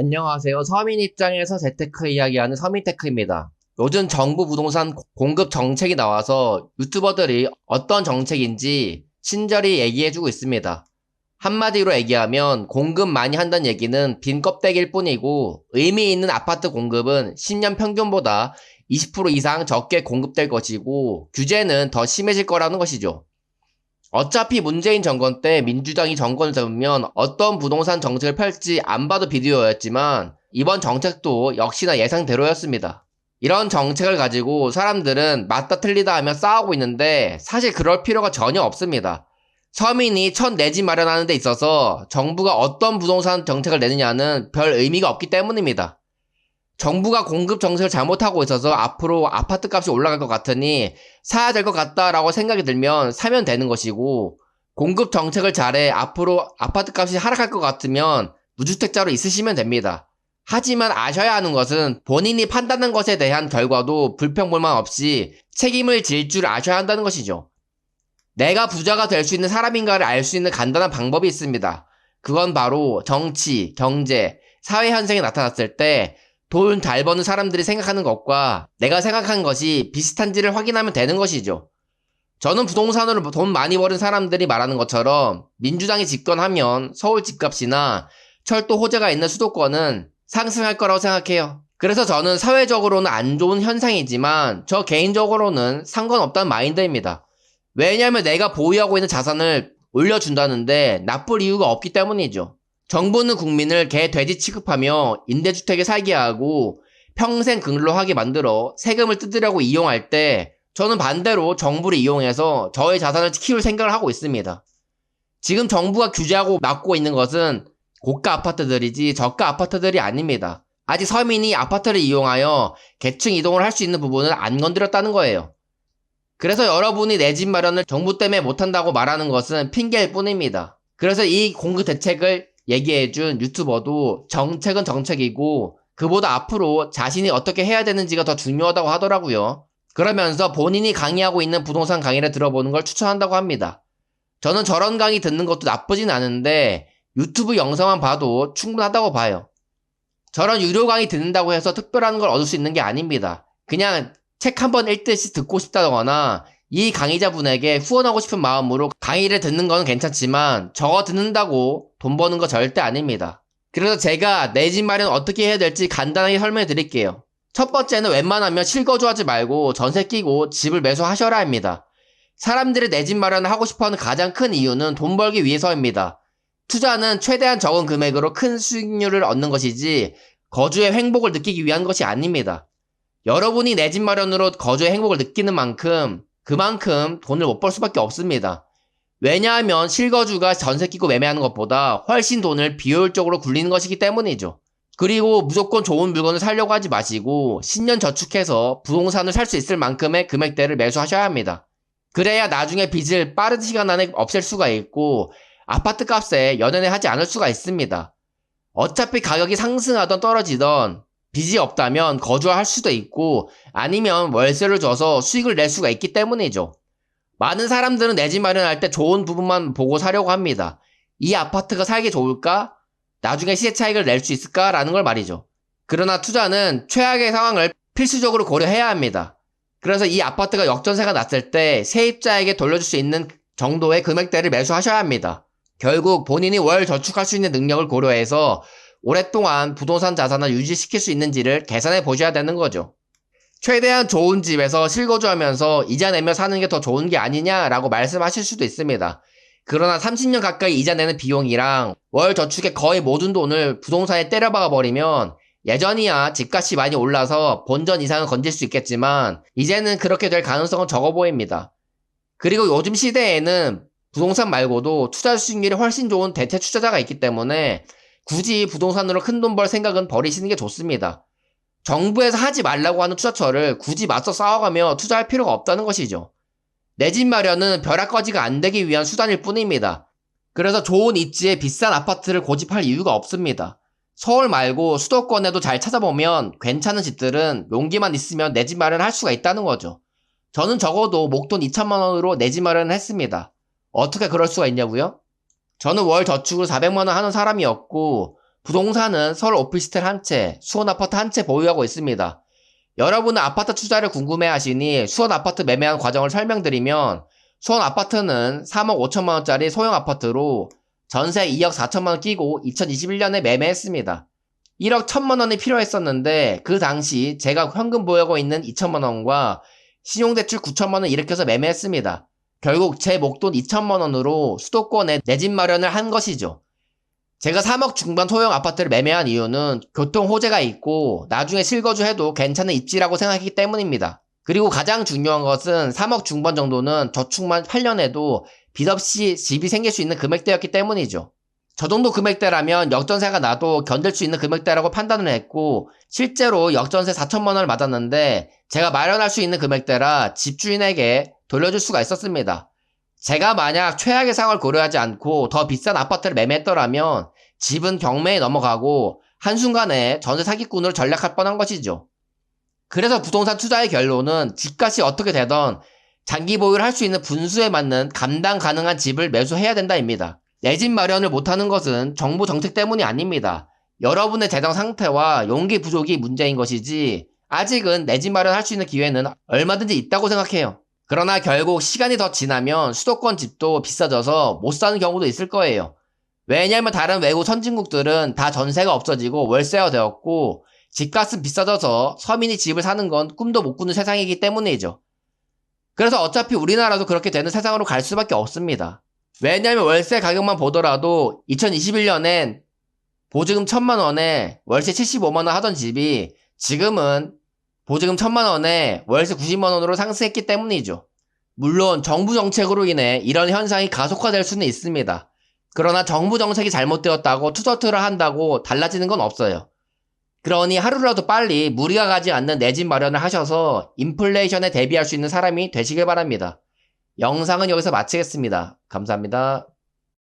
안녕하세요. 서민 입장에서 재테크 이야기하는 서민테크입니다. 요즘 정부 부동산 공급 정책이 나와서 유튜버들이 어떤 정책인지 친절히 얘기해주고 있습니다. 한마디로 얘기하면 공급 많이 한다는 얘기는 빈 껍데기일 뿐이고 의미 있는 아파트 공급은 10년 평균보다 20% 이상 적게 공급될 것이고 규제는 더 심해질 거라는 것이죠. 어차피 문재인 정권 때 민주당이 정권을 잡으면 어떤 부동산 정책을 펼지 안 봐도 비디오였지만 이번 정책도 역시나 예상대로였습니다. 이런 정책을 가지고 사람들은 맞다 틀리다 하며 싸우고 있는데 사실 그럴 필요가 전혀 없습니다. 서민이 첫 내 집 마련하는 데 있어서 정부가 어떤 부동산 정책을 내느냐는 별 의미가 없기 때문입니다. 정부가 공급 정책을 잘못하고 있어서 앞으로 아파트 값이 올라갈 것 같으니 사야 될 것 같다라고 생각이 들면 사면 되는 것이고, 공급 정책을 잘해 앞으로 아파트 값이 하락할 것 같으면 무주택자로 있으시면 됩니다. 하지만 아셔야 하는 것은 본인이 판단한 것에 대한 결과도 불평불만 없이 책임을 질 줄 아셔야 한다는 것이죠. 내가 부자가 될 수 있는 사람인가를 알 수 있는 간단한 방법이 있습니다. 그건 바로 정치, 경제, 사회 현상이 나타났을 때 돈 잘 버는 사람들이 생각하는 것과 내가 생각한 것이 비슷한지를 확인하면 되는 것이죠. 저는 부동산으로 돈 많이 버는 사람들이 말하는 것처럼 민주당이 집권하면 서울 집값이나 철도 호재가 있는 수도권은 상승할 거라고 생각해요. 그래서 저는 사회적으로는 안 좋은 현상이지만 저 개인적으로는 상관없다는 마인드입니다. 왜냐하면 내가 보유하고 있는 자산을 올려준다는데 나쁠 이유가 없기 때문이죠. 정부는 국민을 개, 돼지 취급하며 임대주택에 살게 하고 평생 근로하게 만들어 세금을 뜯으려고 이용할 때 저는 반대로 정부를 이용해서 저의 자산을 키울 생각을 하고 있습니다. 지금 정부가 규제하고 막고 있는 것은 고가 아파트들이지 저가 아파트들이 아닙니다. 아직 서민이 아파트를 이용하여 계층 이동을 할 수 있는 부분을 안 건드렸다는 거예요. 그래서 여러분이 내 집 마련을 정부 때문에 못한다고 말하는 것은 핑계일 뿐입니다. 그래서 이 공급 대책을 얘기해준 유튜버도 정책은 정책이고 그보다 앞으로 자신이 어떻게 해야 되는지가 더 중요하다고 하더라고요. 그러면서 본인이 강의하고 있는 부동산 강의를 들어보는 걸 추천한다고 합니다. 저는 저런 강의 듣는 것도 나쁘진 않은데 유튜브 영상만 봐도 충분하다고 봐요. 저런 유료 강의 듣는다고 해서 특별한 걸 얻을 수 있는 게 아닙니다. 그냥 책 한 번 읽듯이 듣고 싶다거나 이 강의자분에게 후원하고 싶은 마음으로 강의를 듣는 건 괜찮지만 저거 듣는다고 돈 버는 거 절대 아닙니다. 그래서 제가 내 집 마련 어떻게 해야 될지 간단하게 설명해 드릴게요. 첫 번째는 웬만하면 실거주하지 말고 전세 끼고 집을 매수하셔라 합니다. 사람들이 내 집 마련을 하고 싶어하는 가장 큰 이유는 돈 벌기 위해서입니다. 투자는 최대한 적은 금액으로 큰 수익률을 얻는 것이지 거주의 행복을 느끼기 위한 것이 아닙니다. 여러분이 내 집 마련으로 거주의 행복을 느끼는 만큼 그만큼 돈을 못 벌 수밖에 없습니다. 왜냐하면 실거주가 전세 끼고 매매하는 것보다 훨씬 돈을 비효율적으로 굴리는 것이기 때문이죠. 그리고 무조건 좋은 물건을 사려고 하지 마시고 10년 저축해서 부동산을 살 수 있을 만큼의 금액대를 매수하셔야 합니다. 그래야 나중에 빚을 빠른 시간 안에 없앨 수가 있고 아파트 값에 연연해 하지 않을 수가 있습니다. 어차피 가격이 상승하던 떨어지던 빚이 없다면 거주할 수도 있고 아니면 월세를 줘서 수익을 낼 수가 있기 때문이죠. 많은 사람들은 내 집 마련할 때 좋은 부분만 보고 사려고 합니다. 이 아파트가 살기 좋을까? 나중에 시세 차익을 낼 수 있을까? 라는 걸 말이죠. 그러나 투자는 최악의 상황을 필수적으로 고려해야 합니다. 그래서 이 아파트가 역전세가 났을 때 세입자에게 돌려줄 수 있는 정도의 금액대를 매수하셔야 합니다. 결국 본인이 월 저축할 수 있는 능력을 고려해서 오랫동안 부동산 자산을 유지시킬 수 있는지를 계산해 보셔야 되는 거죠. 최대한 좋은 집에서 실거주하면서 이자 내며 사는 게 더 좋은 게 아니냐라고 말씀하실 수도 있습니다. 그러나 30년 가까이 이자 내는 비용이랑 월 저축의 거의 모든 돈을 부동산에 때려박아 버리면 예전이야 집값이 많이 올라서 본전 이상은 건질 수 있겠지만 이제는 그렇게 될 가능성은 적어 보입니다. 그리고 요즘 시대에는 부동산 말고도 투자 수익률이 훨씬 좋은 대체 투자자가 있기 때문에 굳이 부동산으로 큰돈 벌 생각은 버리시는 게 좋습니다. 정부에서 하지 말라고 하는 투자처를 굳이 맞서 싸워가며 투자할 필요가 없다는 것이죠. 내 집 마련은 벼락거지가 안 되기 위한 수단일 뿐입니다. 그래서 좋은 입지에 비싼 아파트를 고집할 이유가 없습니다. 서울 말고 수도권에도 잘 찾아보면 괜찮은 집들은 용기만 있으면 내 집 마련할 수가 있다는 거죠. 저는 적어도 목돈 2천만 원으로 내 집 마련을 했습니다. 어떻게 그럴 수가 있냐고요? 저는 월 저축을 400만 원 하는 사람이었고 부동산은 서울 오피스텔 한 채, 수원 아파트 한 채 보유하고 있습니다. 여러분은 아파트 투자를 궁금해하시니 수원 아파트 매매한 과정을 설명드리면 수원 아파트는 3억 5천만 원짜리 소형 아파트로 전세 2억 4천만 원 끼고 2021년에 매매했습니다. 1억 1천만 원이 필요했었는데 그 당시 제가 현금 보유하고 있는 2천만 원과 신용대출 9천만 원 일으켜서 매매했습니다. 결국 제 목돈 2천만 원으로 수도권에 내 집 마련을 한 것이죠. 제가 3억 중반 소형 아파트를 매매한 이유는 교통 호재가 있고 나중에 실거주해도 괜찮은 입지라고 생각했기 때문입니다. 그리고 가장 중요한 것은 3억 중반 정도는 저축만 8년에도 빚 없이 집이 생길 수 있는 금액대였기 때문이죠. 저 정도 금액대라면 역전세가 나도 견딜 수 있는 금액대라고 판단을 했고 실제로 역전세 4천만 원을 맞았는데 제가 마련할 수 있는 금액대라 집주인에게 돌려줄 수가 있었습니다. 제가 만약 최악의 상황을 고려하지 않고 더 비싼 아파트를 매매했더라면 집은 경매에 넘어가고 한순간에 전세 사기꾼으로 전락할 뻔한 것이죠. 그래서 부동산 투자의 결론은 집값이 어떻게 되던 장기 보유를 할 수 있는 분수에 맞는 감당 가능한 집을 매수해야 된다입니다. 내 집 마련을 못하는 것은 정부 정책 때문이 아닙니다. 여러분의 재정 상태와 용기 부족이 문제인 것이지 아직은 내 집 마련할 수 있는 기회는 얼마든지 있다고 생각해요. 그러나 결국 시간이 더 지나면 수도권 집도 비싸져서 못 사는 경우도 있을 거예요. 왜냐하면 다른 외국 선진국들은 다 전세가 없어지고 월세화 되었고 집값은 비싸져서 서민이 집을 사는 건 꿈도 못 꾸는 세상이기 때문이죠. 그래서 어차피 우리나라도 그렇게 되는 세상으로 갈 수밖에 없습니다. 왜냐하면 월세 가격만 보더라도 2021년엔 보증금 1천만 원에 월세 75만 원 하던 집이 지금은 보증금 1천만 원에 월세 90만 원으로 상승했기 때문이죠. 물론 정부 정책으로 인해 이런 현상이 가속화될 수는 있습니다. 그러나 정부 정책이 잘못되었다고 투덜투덜 한다고 달라지는 건 없어요. 그러니 하루라도 빨리 무리가 가지 않는 내 집 마련을 하셔서 인플레이션에 대비할 수 있는 사람이 되시길 바랍니다. 영상은 여기서 마치겠습니다. 감사합니다.